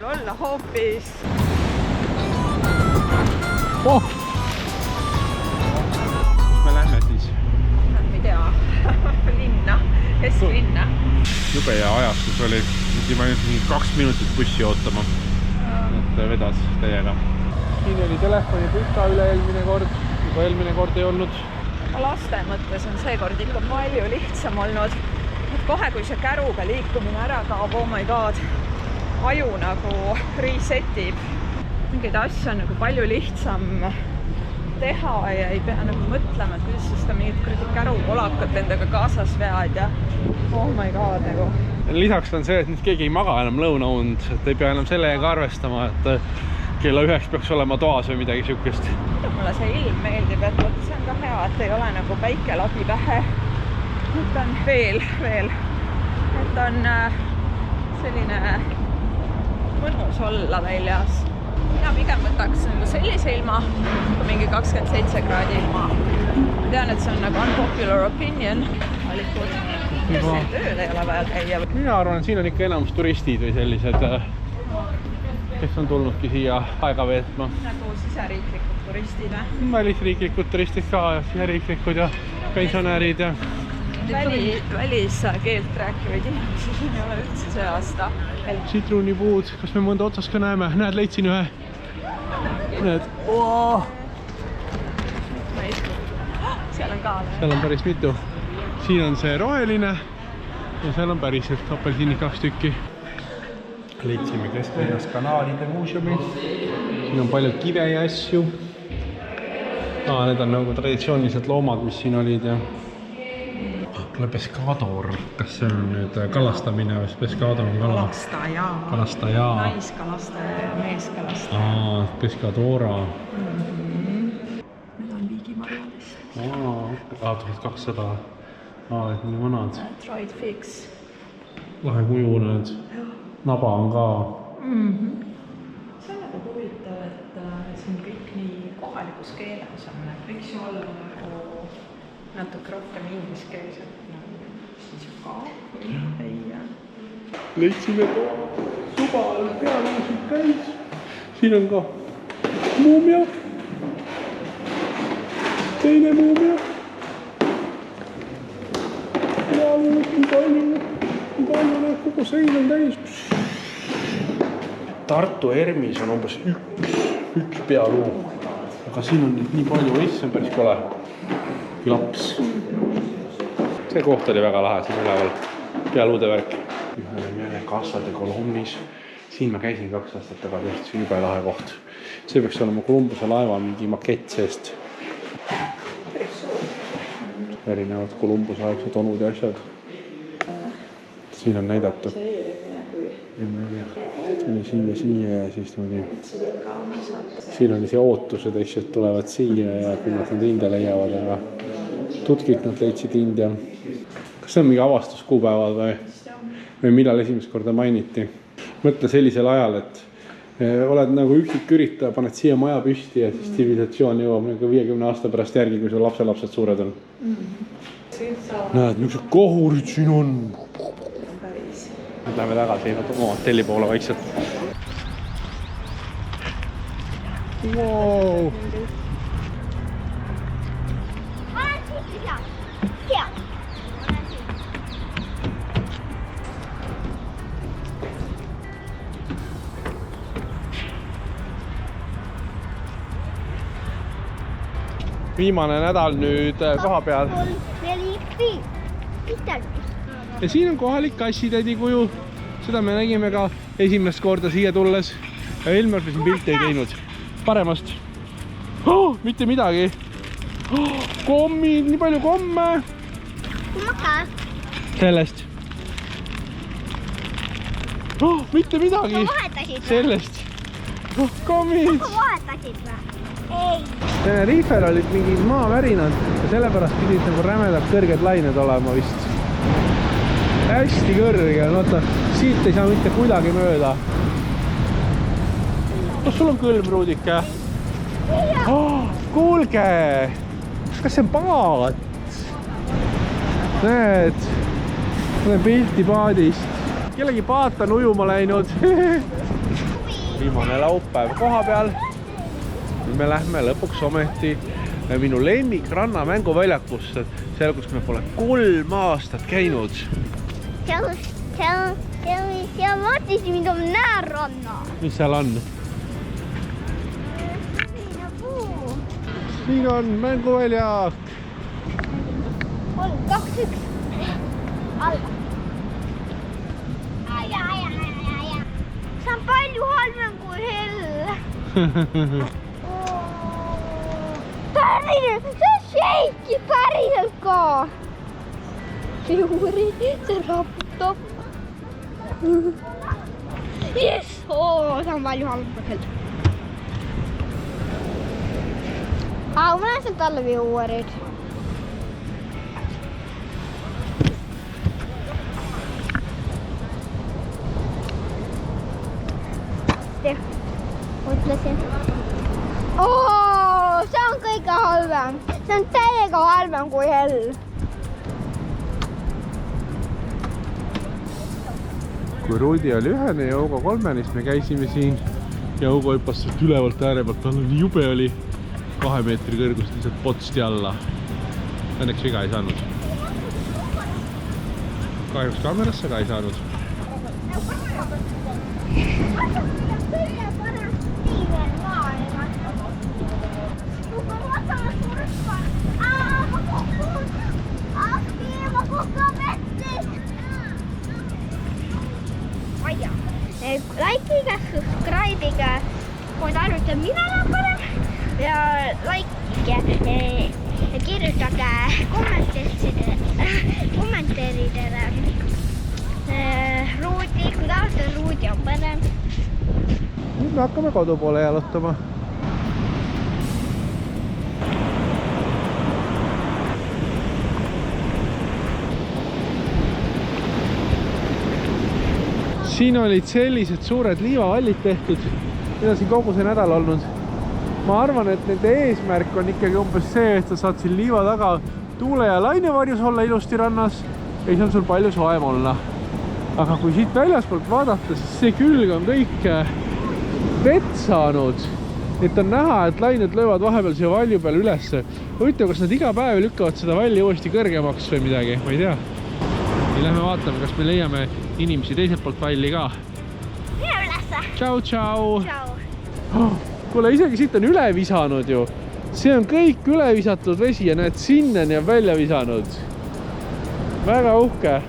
olla hoopis. Oh! Kus me lähme siis? Ma ei tea. Linna, kesklinna. Jube hea ajastus oli. Pidime ainult 2 minutit bussi ootama. Et vedas täiega. Siin oli telefoni püta üle-eelmine kord. Juba eelmine kord ei olnud. Laste mõttes on seekord ikka palju lihtsam olnud. Et kohe, kui see käruga liikumine ära kaob, oh my god, aju nagu resetib. Mingeid asju on nagu palju lihtsam teha ja ei pea nagu mõtlema, et kuidas seda mingit kärupolakat endaga kaasas vead ja oh my god nagu. Lisaks on see, et nüüd keegi ei maga enam lõunaund, et ei pea enam sellega arvestama, et kella 9 peaks olema toas või midagi siukest. Mulle see ilm meeldib, et see on ka hea, et ei ole nagu päike lagi pähe. Et on veel, et on selline mõnus olla väljas. Mina pigem võtaks nagu sellise ilma, kui mingi 27 kraadi ilma. Ma tean, et see on nagu unpopular opinion. Valikud, kes siin tööl ei ole vaja käia. Mina arvan, et siin on ikka enamus turistid või sellised, kes on tulnudki siia aega veetma. Nagu siseriiklikud turistid või? Välisriiklikud turistid ka ja siseriiklikud ja pensionärid ja väliskeelt rääkivaid inimesi siin ei ole üldse see aasta. Sitruunipuud, kas me mõnda otsas ka näeme? Näed, leidsin ühe. Näed. Oh! Seal on ka. Seal on päris mitu. Siin on see roheline ja seal on päriselt apelsiinid 2 tükki. Leidsime kesklinnas kanaalide muuseumi. Siin on palju kive ja asju. Need on nagu traditsioonilised loomad, mis siin olid ja Pescador, kas see on nüüd kalastamine või Pescador on kala? Kalastaja. Naiskalastaja, meeskalastaja. Pescadora. Need on liigimarjadest. 1200. Et nii vanad. Dried figs. Lahe kuju need. Naba on ka. See on nagu huvitav, et see on kõik nii kohalikus keeles on. Võiks ju olla nagu natuke rohkem ingliskeelset. Leidsime tuba pealuusid täis. Siin on ka muumia. Teine muumia. Pealuud, nii palju näeb, kogu sein on täis. Tartu ERMis on umbes üks pealuu. Aga siin on nii palju, see on päris kole. Laps. See koht oli väga lahe, siin üleval pealuude värk. Me oleme jälle kassade kolumnis. Siin ma käisin 2 aastat tagasi, see on jube lahe koht. See peaks olema Columbuse laeva mingi makett seest. Erinevad Columbuse aegsed onud ja asjad. Siin on näidatud. Siia ja siia ja siis niimoodi. Siin oli see ootus, et asjad tulevad siia ja kui nad India leiavad, aga tutkid nad leidsid India. Kas see on mingi avastuskuupäevad või millal esimest korda mainiti? Mõtle sellisel ajal, et oled nagu üksik üritaja, paned siia maja püsti ja siis tsivilisatsioon jõuab nagu 50 aasta pärast järgi, kui su lapselapsed suured on. Näed, niisugused kohurid siin on. Nüüd läheme tagasi oma hotelli poole vaikselt. Wow. Viimane nädal nüüd koha peal. Ja siin on kohalik kassitädi kuju. Seda me nägime ka esimest korda siia tulles. Ja Elmar siin pilte ei teinud. Paremast. Mitte midagi. Kommid, nii palju komme. Sellest. Mitte midagi. Sellest. Kommid. Tenerifel olid mingid maavärinad ja sellepärast pidid nagu rämedalt kõrged lained olema vist. Hästi kõrge, oota, siit ei saa mitte kuidagi mööda. Kas sul on kõlbruudik? Kuulge! Kas see on paat? Näed, olen pilti paadist. Kellegi paat on ujuma läinud. viimane laupäev koha peal. Nüüd me lähme lõpuks ometi minu lemmik ranna mänguväljakusse, seal, kus me pole 3 aastat käinud. Seal vaatasin, mida ma näen ranna. Mis seal on? Siin on mänguväljak. 3, 2, 1. Alla. See on palju halvem kui hell. Päriselt, see on shake'i päriselt ka. Juuri, see raputab. Yes! See on palju halvem kui hell. Ma näen sealt alla viuurid. Mõtlesin. See on kõige halvem. See on täiega halvem kui hell. Kui Rudi oli 1 ja Ugo 3, siis me käisime siin ja Ugo hüppas sealt ülevalt ääre pealt, tal nii jube oli 2 meetri kõrgust lihtsalt potsti alla. Õnneks viga ei saanud. Kahjuks kaamerasse ka ei saanud. Like'iga, subscribe'iga, kui te arvate, mina olen parem ja like'ige ja kirjutage kommentaaridele Rudi, kui te arvate, Rudi on parem. Nüüd me hakkame kodu poole jalutama. Siin olid sellised suured liivavallid tehtud, mida siin kogu see nädal olnud. Ma arvan, et nende eesmärk on ikkagi umbes see, et sa saad siin liiva taga tuule- ja lainevarjus olla ilusti rannas ja siis on sul palju soem olla. Aga kui siit väljaspoolt vaadata, siis see külg on kõik vett saanud. Et on näha, et lained löövad vahepeal siia valju peale ülesse. Huvitav, kas nad iga päev lükkavad seda valli uuesti kõrgemaks või midagi, ma ei tea. Ja lähme vaatame, kas me leiame inimesi teiselt poolt valli ka. Mine ülesse. Tšau, tšau. Tšau. Kuule, isegi siit on üle visanud ju. See on kõik üle visatud vesi ja näed, sinnani on välja visanud. Väga uhke.